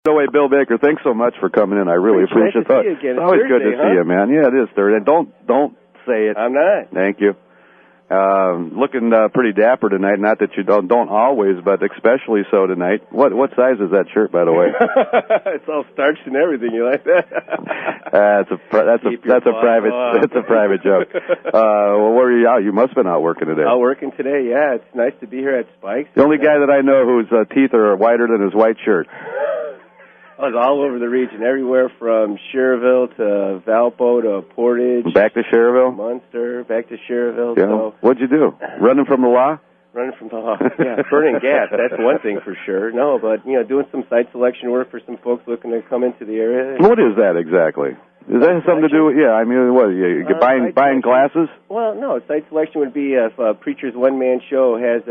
No way, Bill Baker. Thanks so much for coming in. I really appreciate it. It's always good to see you, man. Yeah, it is Thursday. And don't say it. I'm not. Thank you. Looking pretty dapper tonight. Not that you don't always, but especially so tonight. What size is that shirt, by the way? It's all starched and everything. You like that? That's a private joke. Well, where are you out? You must have been out working today. Out working today, yeah. It's nice to be here at Spike's. The only guy that I know whose teeth are whiter than his white shirt. I was all over the region, everywhere from Schererville to Valpo to Portage. Back to Schererville? Munster, back to Schererville. Yeah. So. What'd you do? Running from the law? Running from the law. Yeah, burning gas, that's one thing for sure. No, but, doing some site selection work for some folks looking to come into the area. What is that exactly? Is that something to do with, what, you buying glasses? Well, no, site selection would be if a preacher's one-man show has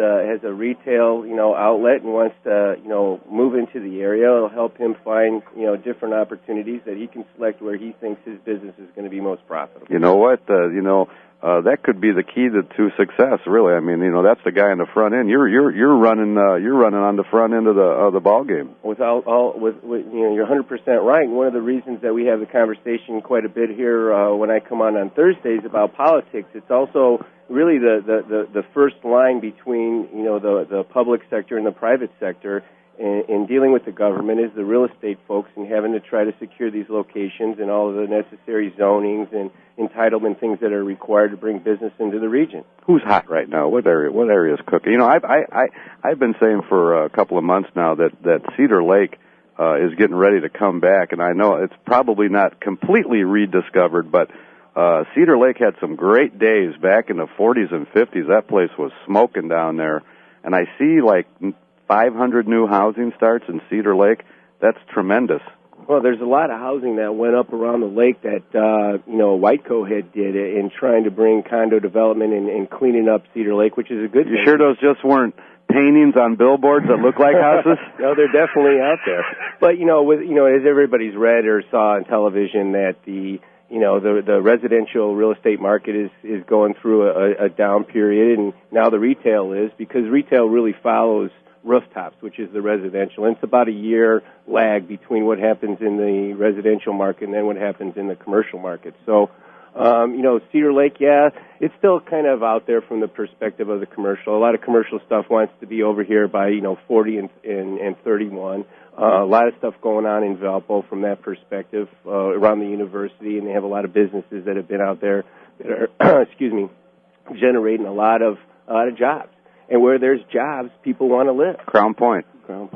a retail, outlet and wants to, move into the area. It'll help him find, different opportunities that he can select where he thinks his business is going to be most profitable. You know what, that could be the key to success, really. I mean, that's the guy on the front end. You're running on the front end of the ball game. You're 100% right. And one of the reasons that we have the conversation quite a bit here when I come on Thursdays about politics, it's also really the first line between the public sector and the private sector. In dealing with the government is the real estate folks and having to try to secure these locations and all of the necessary zonings and entitlement things that are required to bring business into the region. Who's hot right now? What area is cooking? I've been saying for a couple of months now that Cedar Lake is getting ready to come back, and I know it's probably not completely rediscovered, but Cedar Lake had some great days back in the 40s and 50s. That place was smoking down there, and I see 500 new housing starts in Cedar Lake. That's tremendous. Well, there's a lot of housing that went up around the lake that, Whiteco had did in trying to bring condo development and cleaning up Cedar Lake, which is a good thing. You sure those just weren't paintings on billboards that look like houses? No, they're definitely out there. But, as everybody's read or saw on television that the residential real estate market is going through a down period, and now the retail is, because retail really follows rooftops, which is the residential. And it's about a year lag between what happens in the residential market and then what happens in the commercial market. So, Cedar Lake, it's still kind of out there from the perspective of the commercial. A lot of commercial stuff wants to be over here by, 40 and 31. A lot of stuff going on in Valpo from that perspective, around the university, and they have a lot of businesses that have been out there that are, generating a lot of jobs. And where there's jobs, people want to live. Crown Point. But, on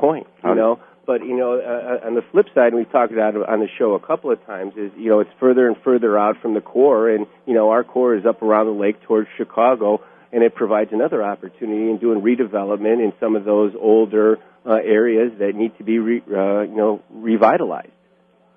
the flip side, and we've talked about it on the show a couple of times, is, it's further and further out from the core. And, our core is up around the lake towards Chicago, and it provides another opportunity in doing redevelopment in some of those older areas that need to be, revitalized.